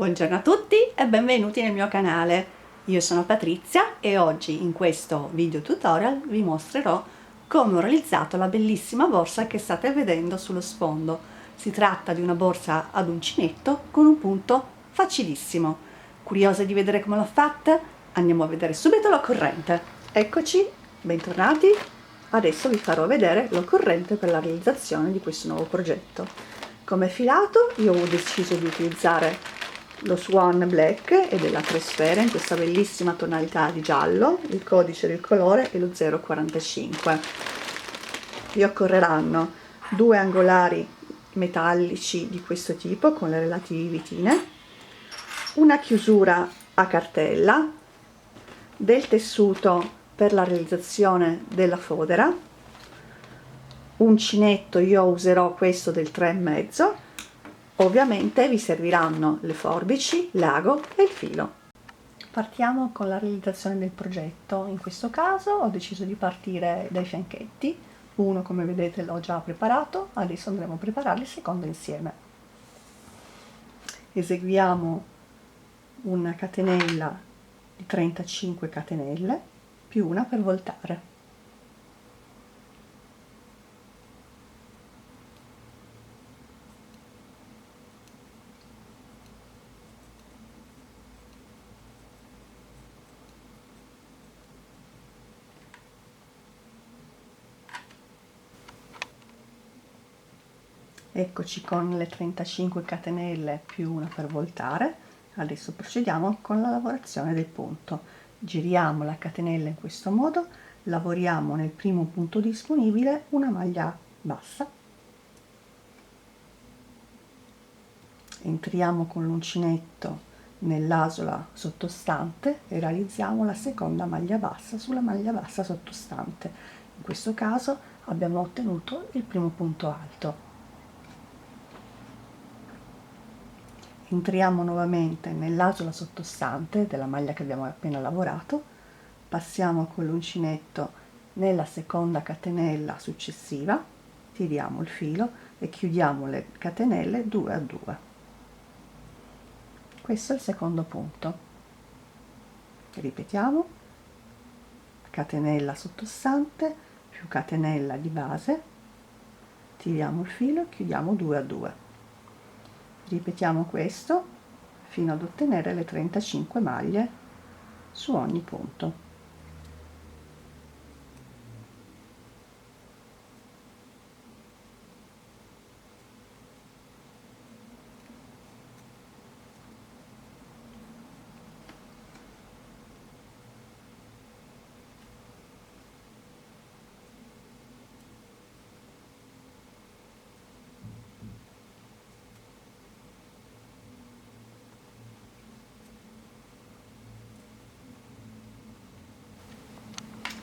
Buongiorno a tutti e benvenuti nel mio canale. Io sono Patrizia e oggi in questo video tutorial vi mostrerò come ho realizzato la bellissima borsa che state vedendo sullo sfondo. Si tratta di una borsa ad uncinetto con un punto facilissimo. Curiosa di vedere come l'ho fatta? Andiamo a vedere subito l'occorrente. Eccoci, bentornati. Adesso vi farò vedere l'occorrente per la realizzazione di questo nuovo progetto. Come filato io ho deciso di utilizzare lo Swan Black e della 3 sfere in questa bellissima tonalità di giallo. Il codice del colore è lo 045. Vi occorreranno due angolari metallici di questo tipo con le relative vitine, una chiusura a cartella, del tessuto per la realizzazione della fodera, uncinetto, io userò questo del 3,5. Ovviamente vi serviranno le forbici, l'ago e il filo. Partiamo con la realizzazione del progetto. In questo caso ho deciso di partire dai fianchetti. Uno, come vedete, l'ho già preparato, adesso andremo a preparare il secondo insieme. Eseguiamo una catenella di 35 catenelle più una per voltare. Eccoci con le 35 catenelle più una per voltare. Adesso procediamo con la lavorazione del punto. Giriamo la catenella in questo modo, lavoriamo nel primo punto disponibile una maglia bassa, entriamo con l'uncinetto nell'asola sottostante e realizziamo la seconda maglia bassa sulla maglia bassa sottostante. In questo caso abbiamo ottenuto il primo punto alto. Entriamo nuovamente nell'asola sottostante della maglia che abbiamo appena lavorato, passiamo con l'uncinetto nella seconda catenella successiva, tiriamo il filo e chiudiamo le catenelle 2 a 2. Questo è il secondo punto. Ripetiamo: catenella sottostante più catenella di base, tiriamo il filo e chiudiamo 2 a 2. Ripetiamo questo fino ad ottenere le 35 maglie su ogni punto.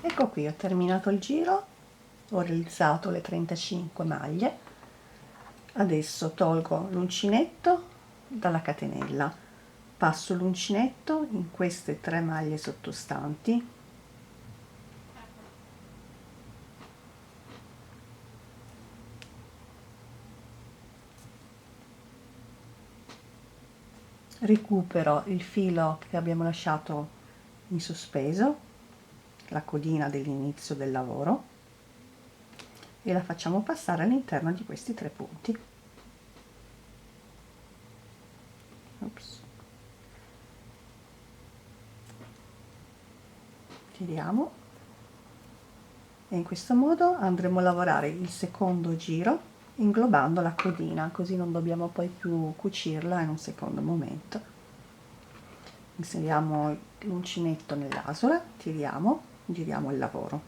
Ecco qui, ho terminato il giro, ho realizzato le 35 maglie. Adesso tolgo l'uncinetto dalla catenella, passo l'uncinetto in queste 3 maglie sottostanti, recupero il filo che abbiamo lasciato in sospeso, la codina dell'inizio del lavoro, e la facciamo passare all'interno di questi 3 punti. Ops. Tiriamo e in questo modo andremo a lavorare il secondo giro inglobando la codina, così non dobbiamo poi più cucirla in un secondo momento. Inseriamo l'uncinetto nell'asola, tiriamo, giriamo il lavoro,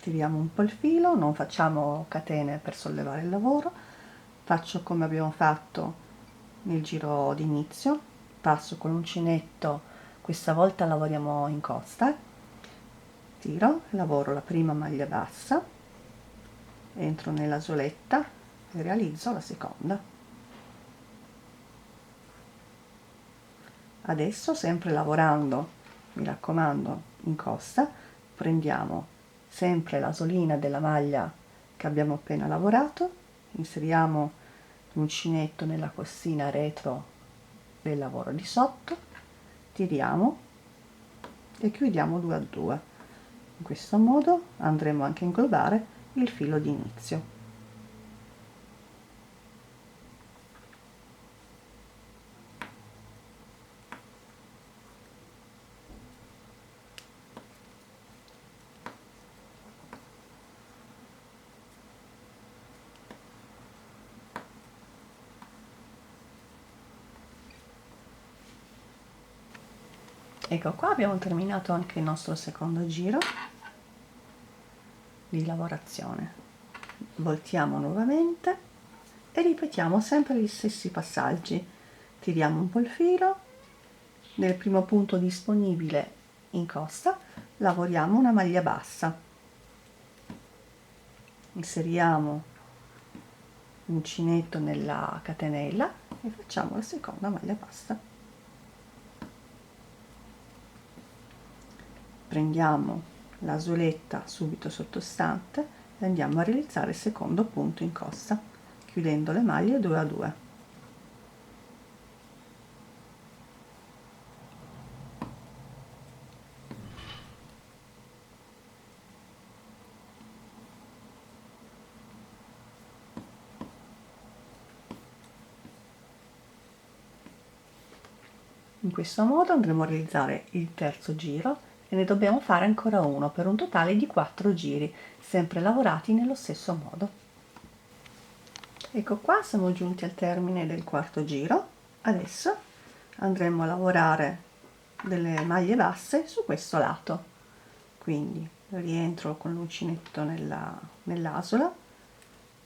tiriamo un po' il filo, non facciamo catene per sollevare il lavoro, faccio come abbiamo fatto nel giro d'inizio, passo con l'uncinetto, questa volta lavoriamo in costa, tiro, lavoro la prima maglia bassa, entro nella soletta e realizzo la seconda. Adesso, sempre lavorando, mi raccomando, in costa, prendiamo sempre l'asolina della maglia che abbiamo appena lavorato, inseriamo l'uncinetto nella costina retro del lavoro di sotto, tiriamo e chiudiamo 2 a 2. In questo modo andremo anche a inglobare il filo di inizio. Ecco qua, abbiamo terminato anche il nostro secondo giro di lavorazione. Voltiamo nuovamente e ripetiamo sempre gli stessi passaggi. Tiriamo un po' il filo, nel primo punto disponibile in costa lavoriamo una maglia bassa, inseriamo l'uncinetto nella catenella e facciamo la seconda maglia bassa. Prendiamo la suoletta subito sottostante e andiamo a realizzare il secondo punto in costa, chiudendo le maglie 2 a 2. In questo modo andremo a realizzare il terzo giro e ne dobbiamo fare ancora uno per un totale di 4 giri, sempre lavorati nello stesso modo. Ecco qua, siamo giunti al termine del quarto giro. Adesso andremo a lavorare delle maglie basse su questo lato, quindi rientro con l'uncinetto nell'asola,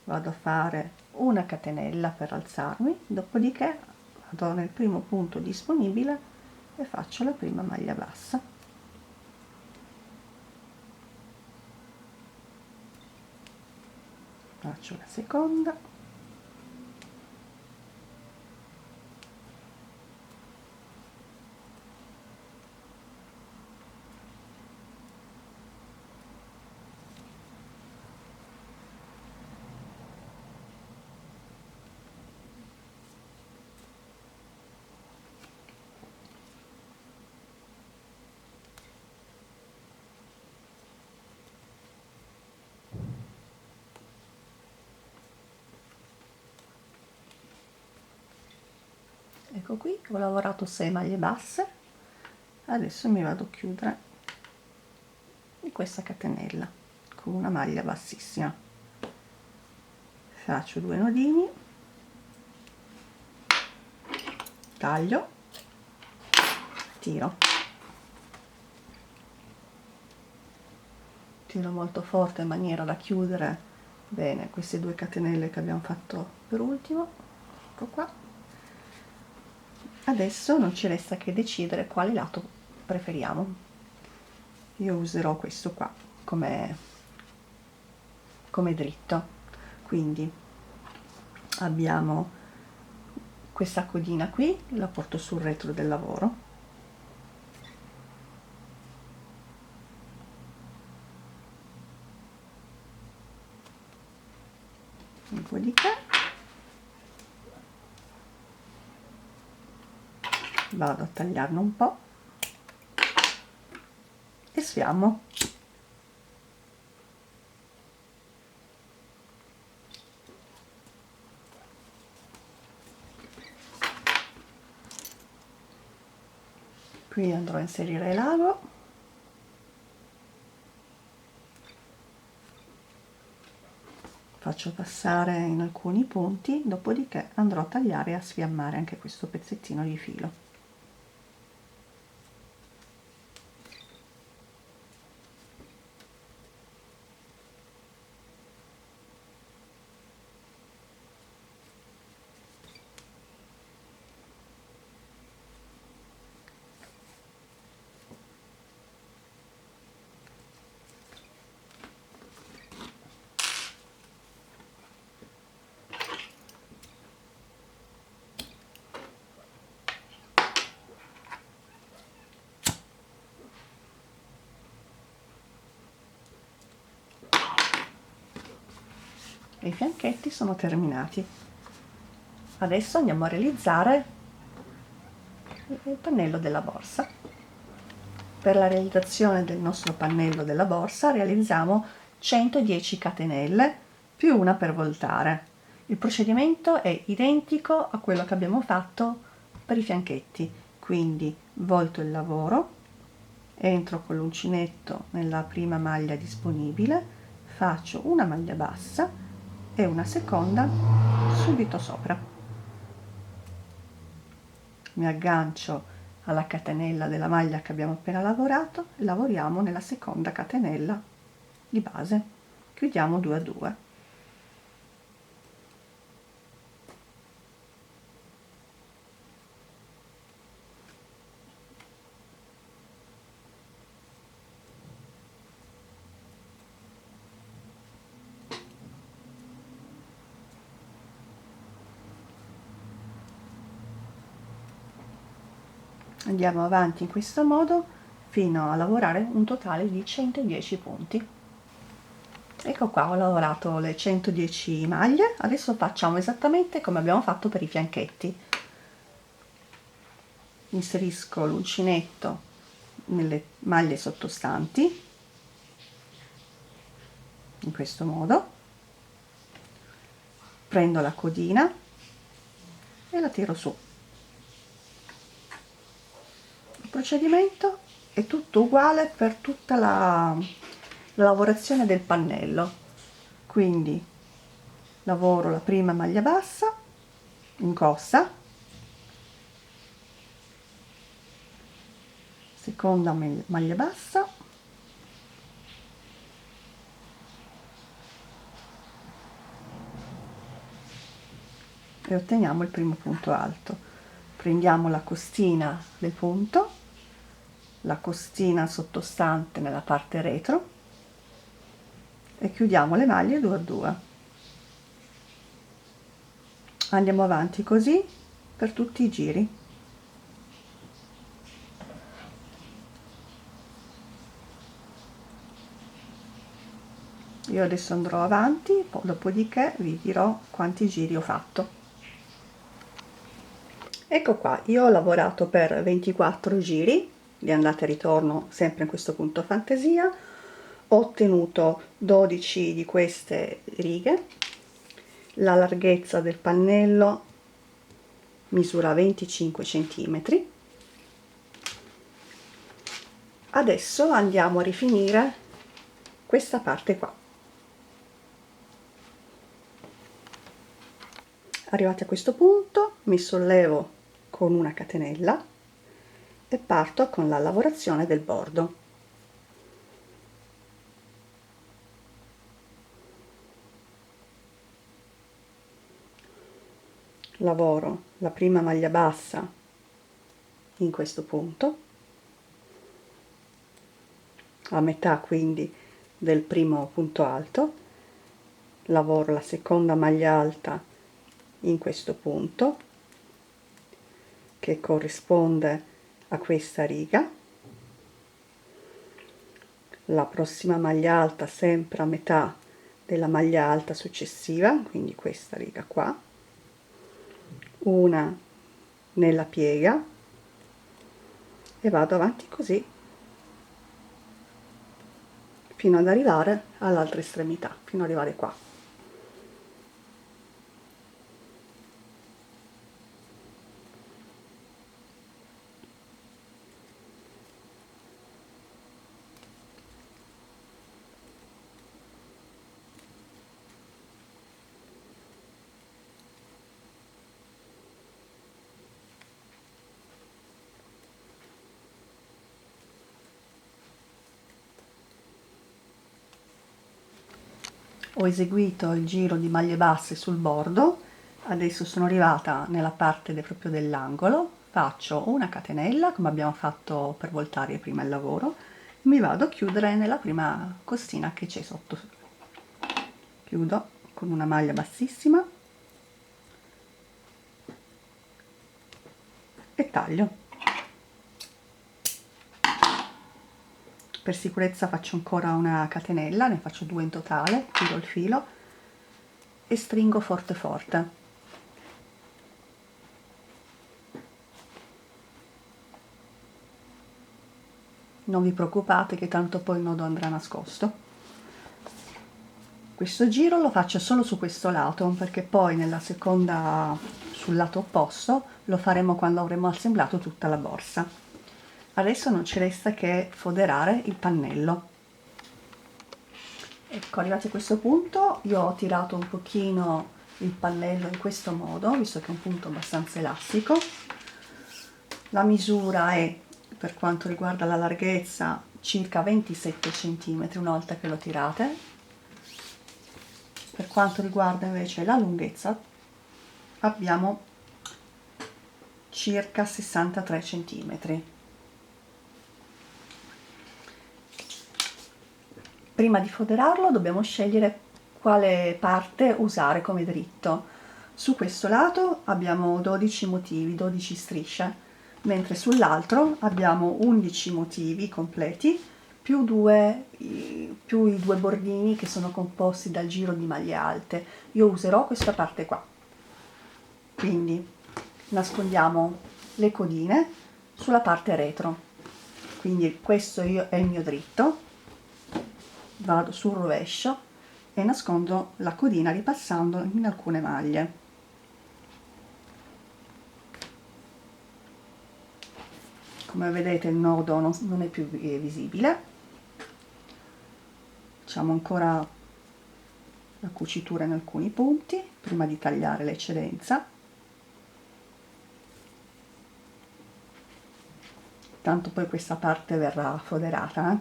vado a fare una catenella per alzarmi, dopodiché vado nel primo punto disponibile e faccio la prima maglia bassa, faccio la seconda, ecco qui, ho lavorato 6 maglie basse, adesso mi vado a chiudere in questa catenella con una maglia bassissima, faccio 2 nodini, taglio, tiro molto forte in maniera da chiudere bene queste 2 catenelle che abbiamo fatto per ultimo. Ecco qua. Adesso non ci resta che decidere quale lato preferiamo. Io userò questo qua come dritto, quindi abbiamo questa codina qui, la porto sul retro del lavoro, dopodiché vado a tagliarne un po' e sfiammo. Qui andrò a inserire l'ago, faccio passare in alcuni punti, dopodiché andrò a tagliare e a sfiammare anche questo pezzettino di filo. E i fianchetti sono terminati. Adesso andiamo a realizzare il pannello della borsa. Per la realizzazione del nostro pannello della borsa realizziamo 110 catenelle più una per voltare. Il procedimento è identico a quello che abbiamo fatto per i fianchetti, quindi volto il lavoro, entro con l'uncinetto nella prima maglia disponibile, faccio una maglia bassa e una seconda subito sopra. Mi aggancio alla catenella della maglia che abbiamo appena lavorato e lavoriamo nella seconda catenella di base. Chiudiamo 2 a 2. Andiamo avanti in questo modo fino a lavorare un totale di 110 punti. Ecco qua, ho lavorato le 110 maglie. Adesso facciamo esattamente come abbiamo fatto per i fianchetti. Inserisco l'uncinetto nelle maglie sottostanti in questo modo, prendo la codina e la tiro su. Il procedimento è tutto uguale per tutta la lavorazione del pannello, quindi lavoro la prima maglia bassa in costa, seconda maglia bassa, e otteniamo il primo punto alto. Prendiamo la costina del punto, la costina sottostante nella parte retro e chiudiamo le maglie 2 a 2. Andiamo avanti così per tutti i giri. Io adesso andrò avanti, dopodiché vi dirò quanti giri ho fatto. Ecco qua, io ho lavorato per 24 giri di andata e ritorno sempre in questo punto fantasia, ho ottenuto 12 di queste righe, la larghezza del pannello misura 25 cm. Adesso andiamo a rifinire questa parte qua. Arrivati a questo punto mi sollevo con una catenella e parto con la lavorazione del bordo. Lavoro la prima maglia bassa in questo punto, a metà quindi del primo punto alto, lavoro la seconda maglia alta in questo punto che corrisponde a questa riga, la prossima maglia alta sempre a metà della maglia alta successiva, quindi questa riga qua, una nella piega e vado avanti così fino ad arrivare all'altra estremità, fino ad arrivare qua. Ho eseguito il giro di maglie basse sul bordo, adesso sono arrivata nella parte proprio dell'angolo, faccio una catenella come abbiamo fatto per voltare prima il lavoro, mi vado a chiudere nella prima costina che c'è sotto. Chiudo con una maglia bassissima e taglio. Per sicurezza faccio ancora una catenella, ne faccio 2 in totale, tiro il filo e stringo forte forte. non vi preoccupate che tanto poi il nodo andrà nascosto. Questo giro lo faccio solo su questo lato, perché poi nella seconda, sul lato opposto, lo faremo quando avremo assemblato tutta la borsa. Adesso non ci resta che foderare il pannello. Ecco, arrivati a questo punto, io ho tirato un pochino il pannello in questo modo, visto che è un punto abbastanza elastico. La misura è, per quanto riguarda la larghezza, circa 27 cm una volta che lo tirate. Per quanto riguarda invece la lunghezza, abbiamo circa 63 cm. Prima di foderarlo dobbiamo scegliere quale parte usare come dritto. Su questo lato abbiamo 12 motivi, 12 strisce, mentre sull'altro abbiamo 11 motivi completi più i due bordini che sono composti dal giro di maglie alte. Io userò questa parte qua. Quindi nascondiamo le codine sulla parte retro. Quindi questo è il mio dritto. Vado sul rovescio e nascondo la codina ripassando in alcune maglie. Come vedete il nodo non è più visibile. Facciamo ancora la cucitura in alcuni punti prima di tagliare l'eccedenza. Tanto poi questa parte verrà foderata.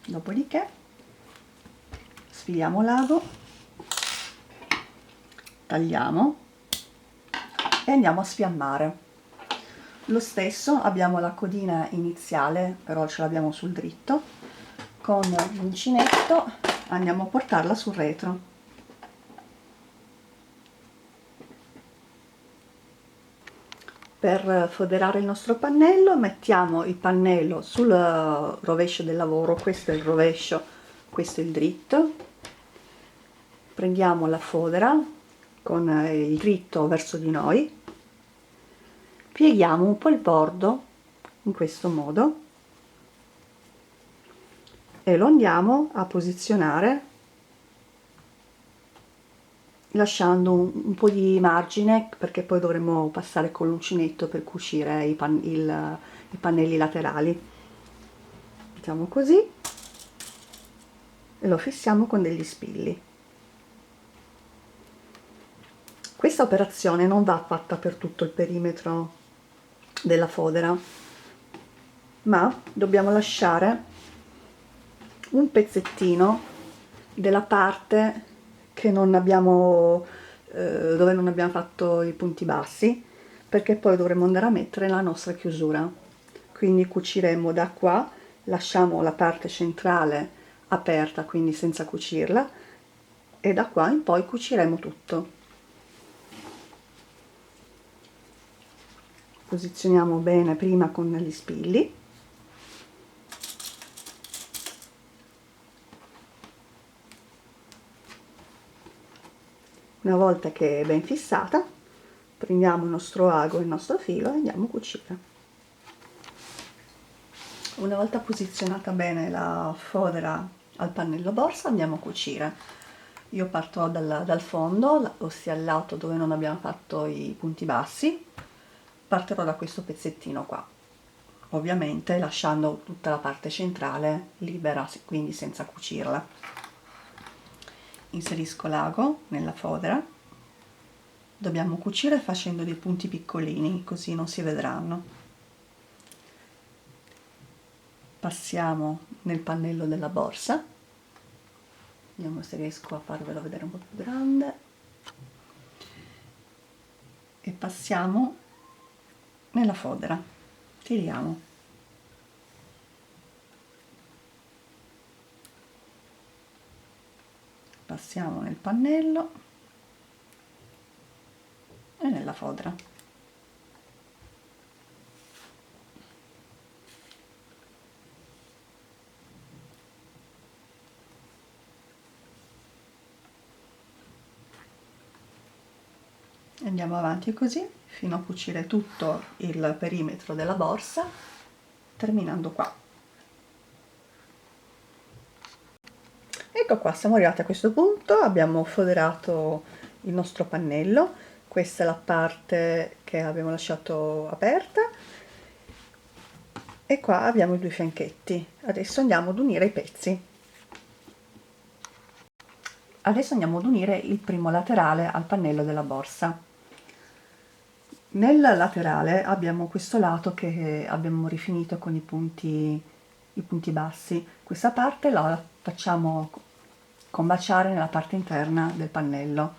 Dopodiché sfiliamo l'ago, tagliamo e andiamo a sfiammare. Lo stesso abbiamo la codina iniziale, però ce l'abbiamo sul dritto. Con l'uncinetto andiamo a portarla sul retro. Per foderare il nostro pannello mettiamo il pannello sul rovescio del lavoro, questo è il rovescio, questo è il dritto. Prendiamo la fodera con il dritto verso di noi, pieghiamo un po' il bordo in questo modo e lo andiamo a posizionare lasciando un po' di margine, perché poi dovremo passare con l'uncinetto per cucire i pannelli laterali. Mettiamo così e lo fissiamo con degli spilli. Questa operazione non va fatta per tutto il perimetro della fodera, ma dobbiamo lasciare un pezzettino della parte che non abbiamo, dove non abbiamo fatto i punti bassi, perché poi dovremo andare a mettere la nostra chiusura. Quindi cuciremo da qua, lasciamo la parte centrale aperta, quindi senza cucirla, e da qua in poi cuciremo tutto. Posizioniamo bene prima con gli spilli. Una volta che è ben fissata, prendiamo il nostro ago e il nostro filo e andiamo a cucire. Una volta posizionata bene la fodera al pannello borsa, andiamo a cucire. Io parto dal fondo, ossia al lato dove non abbiamo fatto i punti bassi. Partirò da questo pezzettino qua, ovviamente lasciando tutta la parte centrale libera, quindi senza cucirla. Inserisco l'ago nella fodera, dobbiamo cucire facendo dei punti piccolini, così non si vedranno. Passiamo nel pannello della borsa, vediamo se riesco a farvelo vedere un po' più grande, e passiamo nella fodera, tiriamo. Passiamo nel pannello e nella fodera. Andiamo avanti così fino a cucire tutto il perimetro della borsa, terminando qua. Ecco qua, siamo arrivati a questo punto, abbiamo foderato il nostro pannello, questa è la parte che abbiamo lasciato aperta e qua abbiamo i due fianchetti. Adesso andiamo ad unire i pezzi. Adesso andiamo ad unire il primo laterale al pannello della borsa. Nel laterale abbiamo questo lato che abbiamo rifinito con i punti bassi. Questa parte la facciamo combaciare nella parte interna del pannello.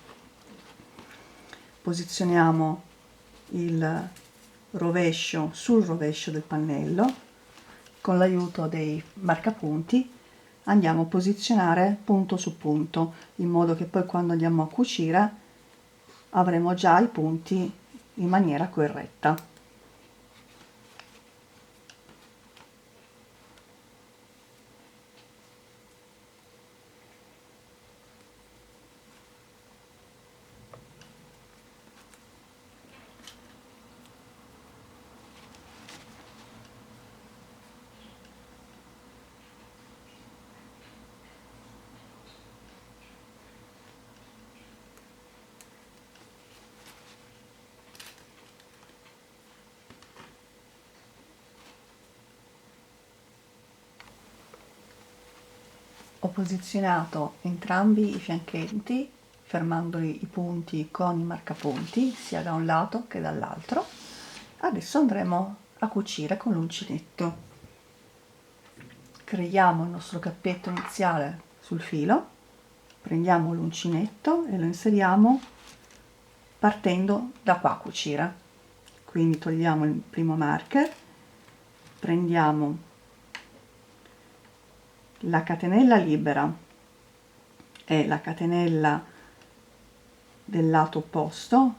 Posizioniamo il rovescio sul rovescio del pannello. Con l'aiuto dei marcapunti andiamo a posizionare punto su punto, in modo che poi quando andiamo a cucire avremo già i punti in maniera corretta. Ho posizionato entrambi i fianchetti fermandoli i punti con i marcapunti sia da un lato che dall'altro. Adesso andremo a cucire con l'uncinetto. Creiamo il nostro cappetto iniziale sul filo, prendiamo l'uncinetto e lo inseriamo partendo da qua a cucire. Quindi togliamo il primo marker, prendiamo la catenella libera e la catenella del lato opposto,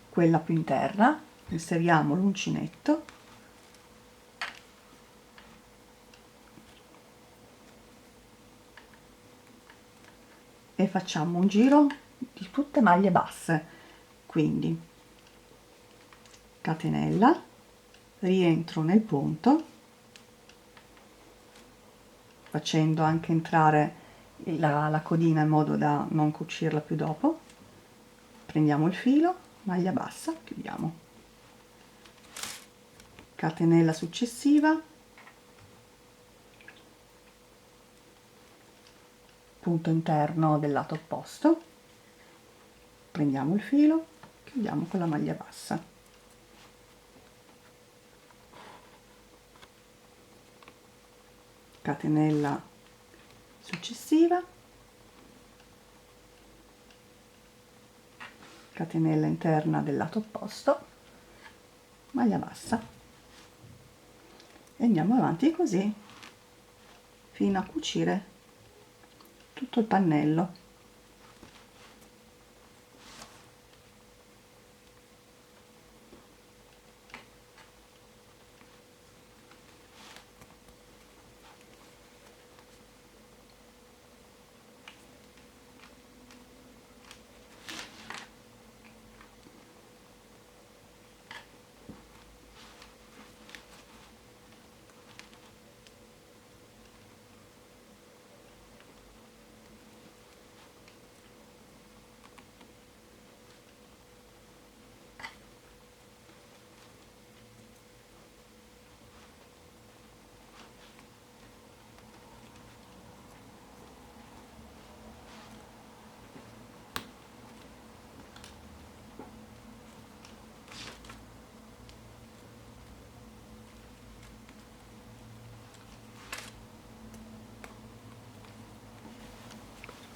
quella più interna, inseriamo l'uncinetto e facciamo un giro di tutte maglie basse, quindi catenella, rientro nel punto facendo anche entrare la codina in modo da non cucirla più dopo. Prendiamo il filo, maglia bassa, chiudiamo, catenella successiva, punto interno del lato opposto, prendiamo il filo, chiudiamo con la maglia bassa, catenella successiva, catenella interna del lato opposto, maglia bassa e andiamo avanti così fino a cucire tutto il pannello.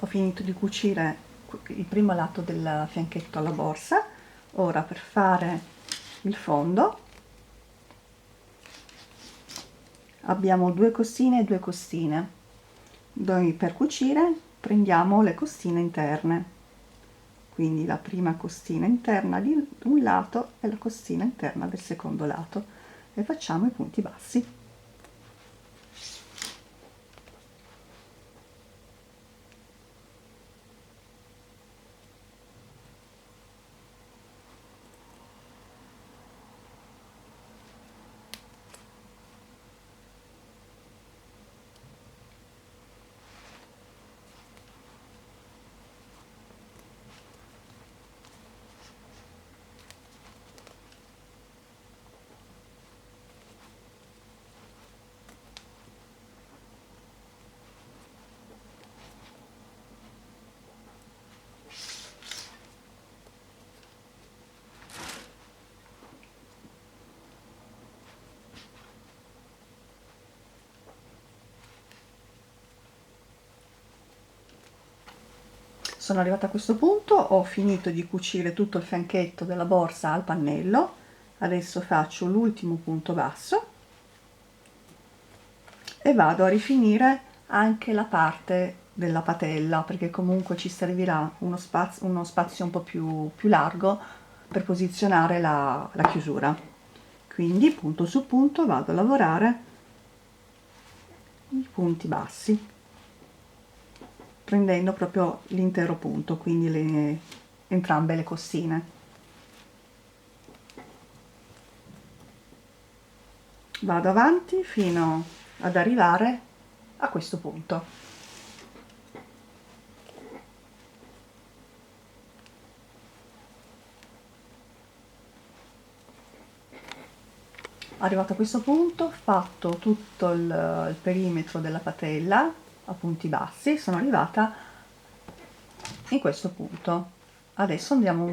Ho finito di cucire il primo lato del fianchetto alla borsa. Ora per fare il fondo abbiamo due costine e due costine. Noi per cucire prendiamo le costine interne, quindi la prima costina interna di un lato e la costina interna del secondo lato, e facciamo i punti bassi. Sono arrivata a questo punto, ho finito di cucire tutto il fianchetto della borsa al pannello. Adesso faccio l'ultimo punto basso e vado a rifinire anche la parte della patella, perché comunque ci servirà uno spazio un po' più largo per posizionare la chiusura. Quindi punto su punto vado a lavorare i punti bassi, prendendo proprio l'intero punto, quindi entrambe le costine. Vado avanti fino ad arrivare a questo punto. Arrivato a questo punto, fatto tutto il perimetro della patella a punti bassi, sono arrivata in questo punto. Adesso andiamo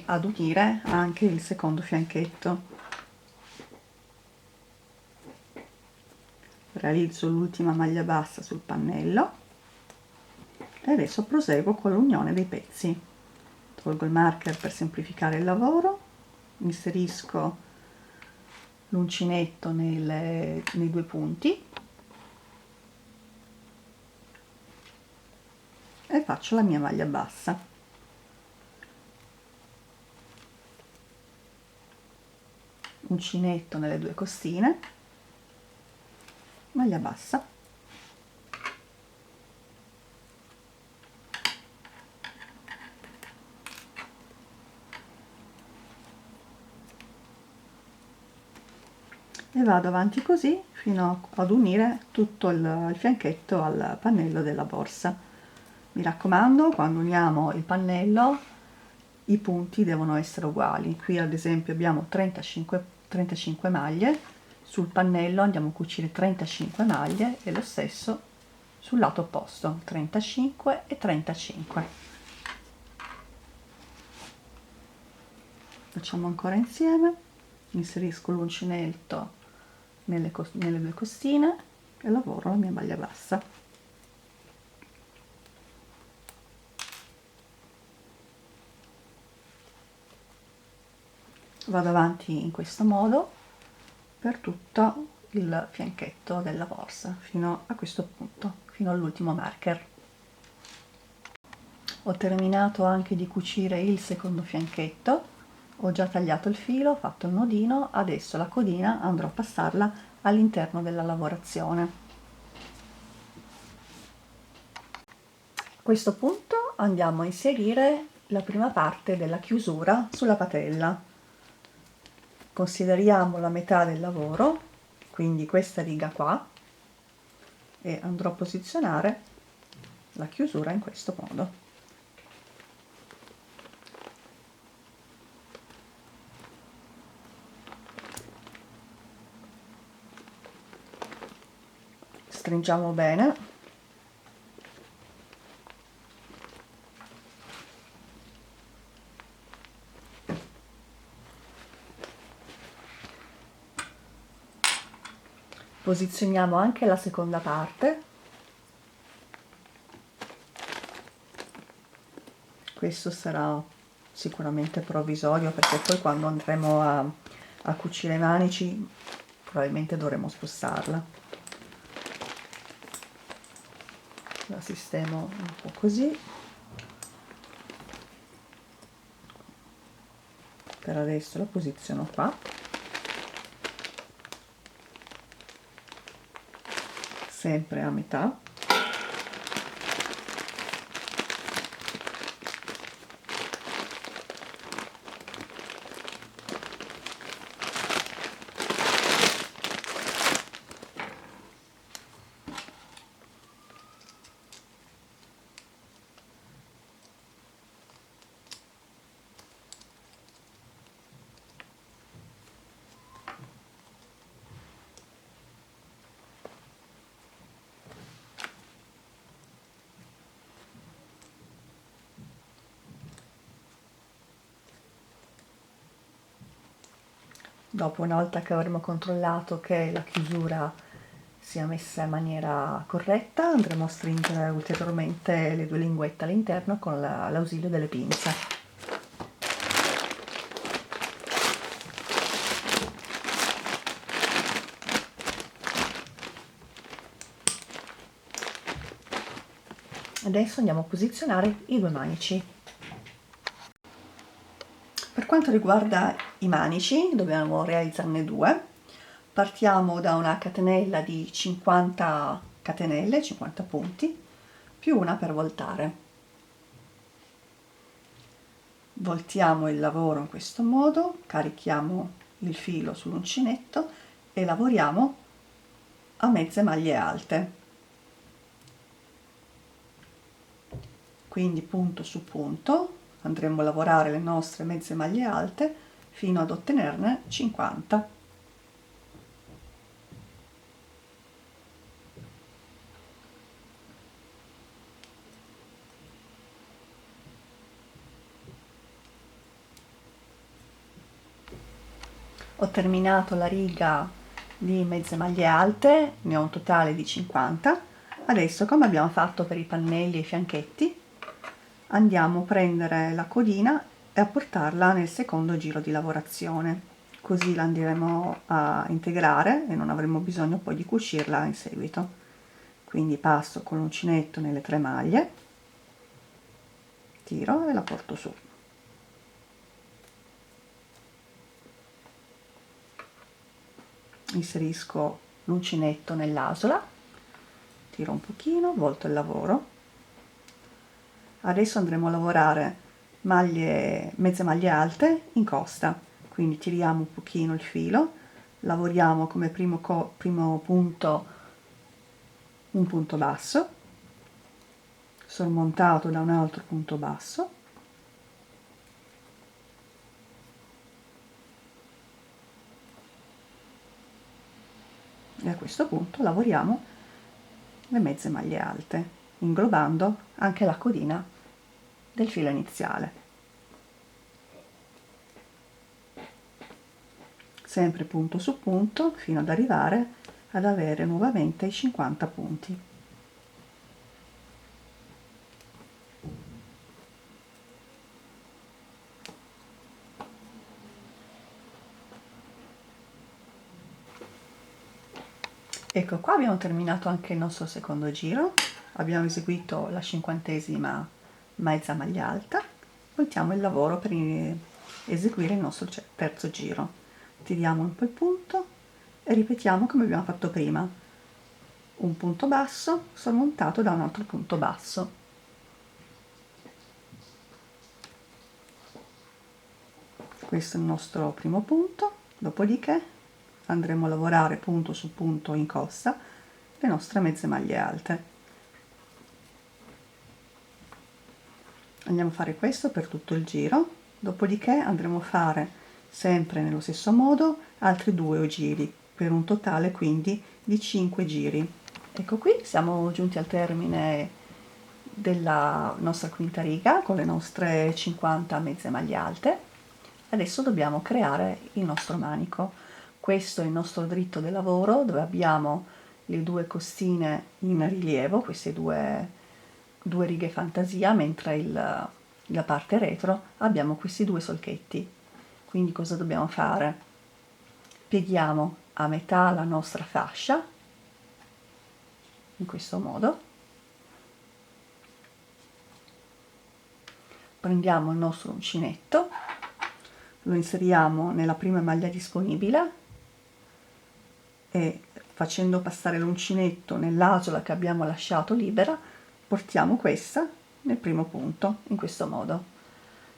ad unire anche il secondo fianchetto. Realizzo l'ultima maglia bassa sul pannello e adesso proseguo con l'unione dei pezzi. Tolgo il marker per semplificare il lavoro, inserisco l'uncinetto nei due punti e faccio la mia maglia bassa. Uncinetto nelle due costine, maglia bassa. E vado avanti così fino ad unire tutto il fianchetto al pannello della borsa. Mi raccomando, quando uniamo il pannello i punti devono essere uguali. Qui ad esempio abbiamo 35 maglie, sul pannello andiamo a cucire 35 maglie e lo stesso sul lato opposto, 35 e 35. Facciamo ancora insieme, inserisco l'uncinetto nelle due costine e lavoro la mia maglia bassa. Vado avanti in questo modo per tutto il fianchetto della borsa fino a questo punto, fino all'ultimo marker. Ho terminato anche di cucire il secondo fianchetto, ho già tagliato il filo, ho fatto il nodino, adesso la codina andrò a passarla all'interno della lavorazione. A questo punto andiamo a inserire la prima parte della chiusura sulla patella. Consideriamo la metà del lavoro, quindi questa riga qua, e andrò a posizionare la chiusura in questo modo. Stringiamo bene. Posizioniamo anche la seconda parte. Questo sarà sicuramente provvisorio perché poi quando andremo a cucire i manici probabilmente dovremo spostarla. La sistemo un po' così. Per adesso la posiziono qua. Sempre a metà. Dopo, una volta che avremo controllato che la chiusura sia messa in maniera corretta, andremo a stringere ulteriormente le due linguette all'interno con l'ausilio delle pinze. Adesso andiamo a posizionare i due manici. Per quanto riguarda i manici, dobbiamo realizzarne due. Partiamo da una catenella di 50 catenelle, 50 punti, più una per voltare. Voltiamo il lavoro in questo modo, carichiamo il filo sull'uncinetto e lavoriamo a mezze maglie alte. Quindi punto su punto andremo a lavorare le nostre mezze maglie alte fino ad ottenerne 50. Ho terminato la riga di mezze maglie alte, ne ho un totale di 50. Adesso, come abbiamo fatto per i pannelli e i fianchetti, andiamo a prendere la codina e a portarla nel secondo giro di lavorazione, così la andremo a integrare e non avremo bisogno poi di cucirla in seguito. Quindi passo con l'uncinetto nelle 3 maglie, tiro e la porto su. Inserisco l'uncinetto nell'asola, tiro un pochino, volto il lavoro. Adesso andremo a lavorare mezze maglie alte in costa, quindi tiriamo un pochino il filo, lavoriamo come primo punto un punto basso, sormontato da un altro punto basso, e a questo punto lavoriamo le mezze maglie alte, inglobando anche la codina del filo iniziale. Sempre punto su punto fino ad arrivare ad avere nuovamente i 50 punti. Ecco qua, abbiamo terminato anche il nostro secondo giro, abbiamo eseguito la 50ª mezza maglia alta, voltiamo il lavoro per eseguire il nostro terzo giro. Tiriamo un po' il punto e ripetiamo come abbiamo fatto prima, un punto basso sormontato da un altro punto basso. Questo è il nostro primo punto, dopodiché andremo a lavorare punto su punto in costa le nostre mezze maglie alte. Andiamo a fare questo per tutto il giro, dopodiché andremo a fare sempre nello stesso modo altri 2 giri, per un totale quindi di 5 giri. Ecco qui, siamo giunti al termine della nostra quinta riga con le nostre 50 mezze maglie alte. Adesso dobbiamo creare il nostro manico. Questo è il nostro dritto del lavoro, dove abbiamo le 2 costine in rilievo, queste due righe fantasia, mentre la parte retro abbiamo questi 2 solchetti. Quindi cosa dobbiamo fare? Pieghiamo a metà la nostra fascia, in questo modo, prendiamo il nostro uncinetto, lo inseriamo nella prima maglia disponibile e facendo passare l'uncinetto nell'asola che abbiamo lasciato libera, portiamo questa nel primo punto, in questo modo.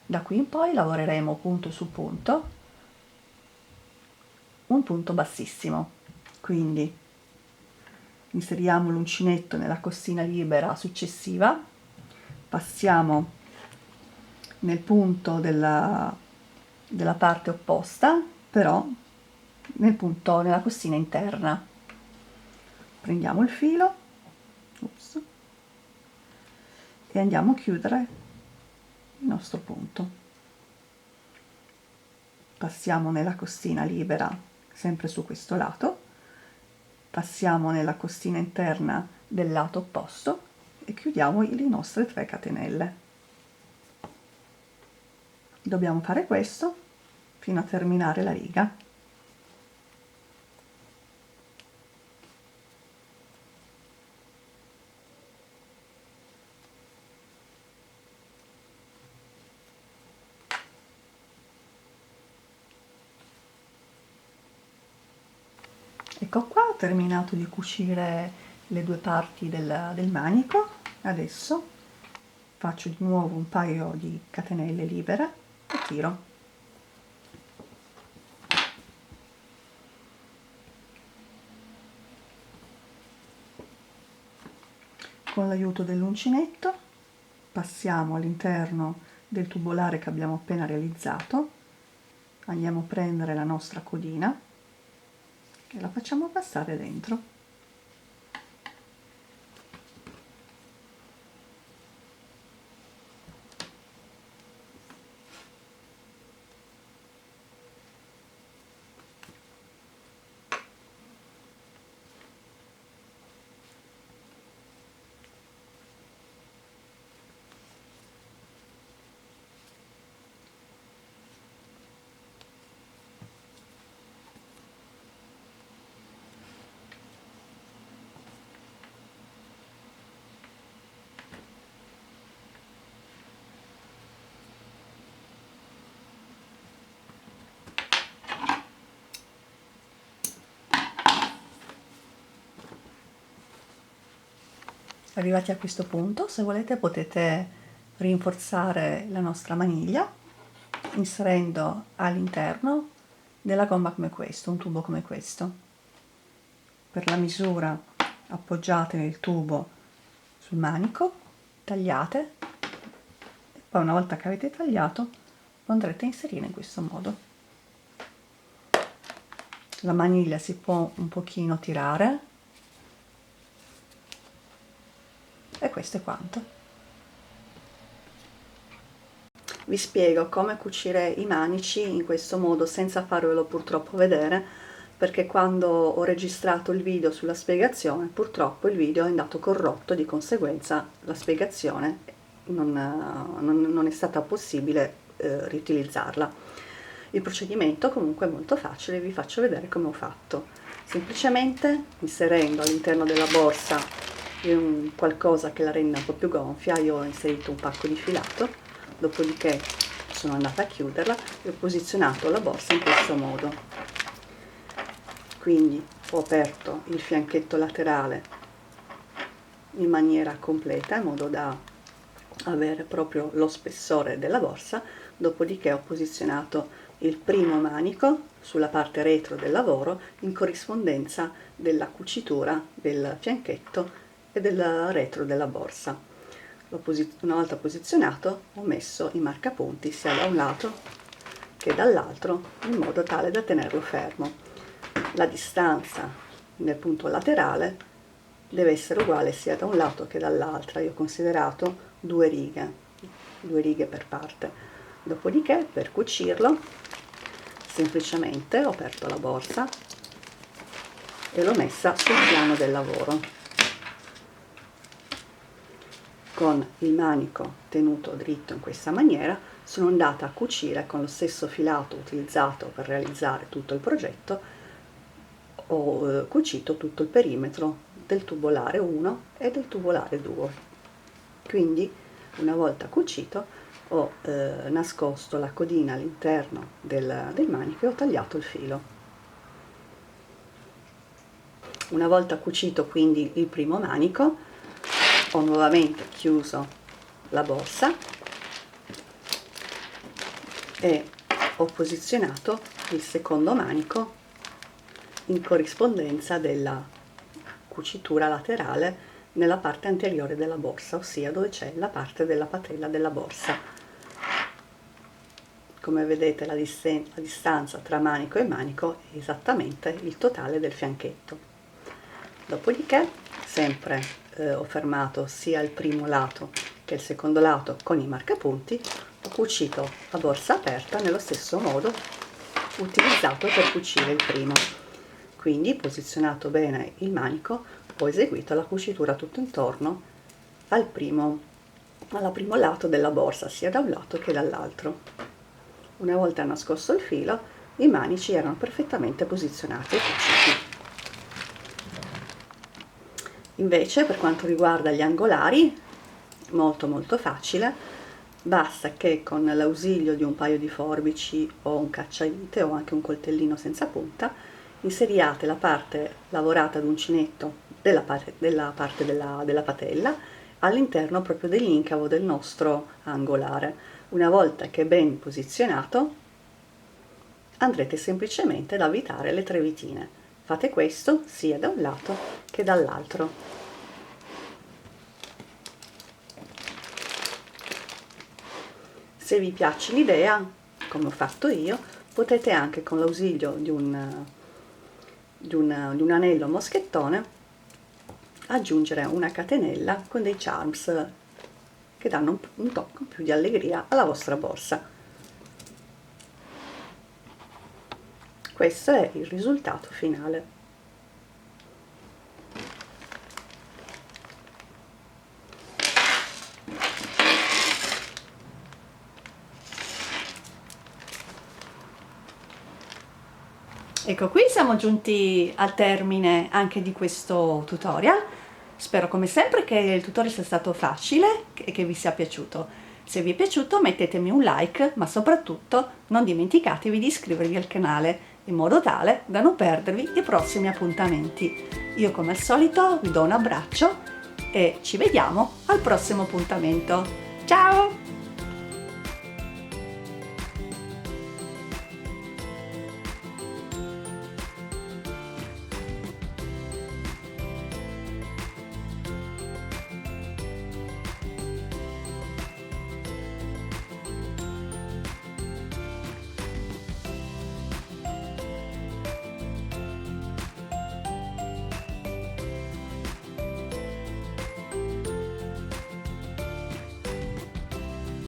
Da qui in poi lavoreremo punto su punto, un punto bassissimo, quindi inseriamo l'uncinetto nella costina libera successiva, passiamo nel punto della parte opposta, però nella costina interna. Prendiamo il filo e andiamo a chiudere il nostro punto. Passiamo nella costina libera sempre su questo lato passiamo nella costina interna del lato opposto e chiudiamo le nostre 3 catenelle. Dobbiamo fare questo fino a terminare la riga. Ecco qua, ho terminato di cucire le 2 parti del manico. Adesso faccio di nuovo un paio di catenelle libere e tiro. Con l'aiuto dell'uncinetto passiamo all'interno del tubolare che abbiamo appena realizzato, andiamo a prendere la nostra codina e la facciamo passare dentro. Arrivati a questo punto, se volete potete rinforzare la nostra maniglia inserendo all'interno della gomma come questo, un tubo come questo. Per la misura appoggiate il tubo sul manico, tagliate e poi una volta che avete tagliato lo andrete a inserire in questo modo. La maniglia si può un pochino tirare. E questo è quanto. Vi spiego come cucire i manici in questo modo senza farvelo purtroppo vedere, perché quando ho registrato il video sulla spiegazione purtroppo il video è andato corrotto, di conseguenza la spiegazione non è stata possibile riutilizzarla. Il procedimento comunque è molto facile, vi faccio vedere come ho fatto. Semplicemente inserendo all'interno della borsa un qualcosa che la renda un po' più gonfia, io ho inserito un pacco di filato, dopodiché sono andata a chiuderla e ho posizionato la borsa in questo modo. Quindi ho aperto il fianchetto laterale in maniera completa in modo da avere proprio lo spessore della borsa, dopodiché ho posizionato il primo manico sulla parte retro del lavoro in corrispondenza della cucitura del fianchetto e del retro della borsa. Una volta posizionato ho messo i marcapunti sia da un lato che dall'altro in modo tale da tenerlo fermo. La distanza nel punto laterale deve essere uguale sia da un lato che dall'altra. Io ho considerato 2 righe per parte. Dopodiché per cucirlo semplicemente ho aperto la borsa e l'ho messa sul piano del lavoro. Con il manico tenuto dritto in questa maniera sono andata a cucire con lo stesso filato utilizzato per realizzare tutto il progetto. Ho cucito tutto il perimetro del tubolare 1 e del tubolare 2. Quindi una volta cucito ho nascosto la codina all'interno del manico e ho tagliato il filo. Una volta cucito quindi il primo manico ho nuovamente chiuso la borsa e ho posizionato il secondo manico in corrispondenza della cucitura laterale nella parte anteriore della borsa, ossia dove c'è la parte della patella della borsa. Come vedete la distanza tra manico e manico è esattamente il totale del fianchetto. Dopodiché sempre ho fermato sia il primo lato che il secondo lato con i marcapunti, ho cucito la borsa aperta nello stesso modo utilizzato per cucire il primo. Quindi, posizionato bene il manico, ho eseguito la cucitura tutto intorno al primo lato della borsa, sia da un lato che dall'altro. Una volta nascosto il filo, i manici erano perfettamente posizionati e cuciti. Invece, per quanto riguarda gli angolari, molto facile. Basta che con l'ausilio di un paio di forbici o un cacciavite o anche un coltellino senza punta inseriate la parte lavorata ad uncinetto della parte della patella all'interno proprio dell'incavo del nostro angolare. Una volta che è ben posizionato, andrete semplicemente ad avvitare le tre vitine. Fate questo sia da un lato che dall'altro. Se vi piace l'idea, come ho fatto io, potete anche con l'ausilio di un anello moschettone aggiungere una catenella con dei charms che danno un tocco più di allegria alla vostra borsa. Questo è il risultato finale. Ecco, qui siamo giunti al termine anche di questo tutorial. Spero come sempre che il tutorial sia stato facile e che vi sia piaciuto. Se vi è piaciuto mettetemi un like, ma soprattutto non dimenticatevi di iscrivervi al canale in modo tale da non perdervi i prossimi appuntamenti. Io come al solito vi do un abbraccio e ci vediamo al prossimo appuntamento. Ciao!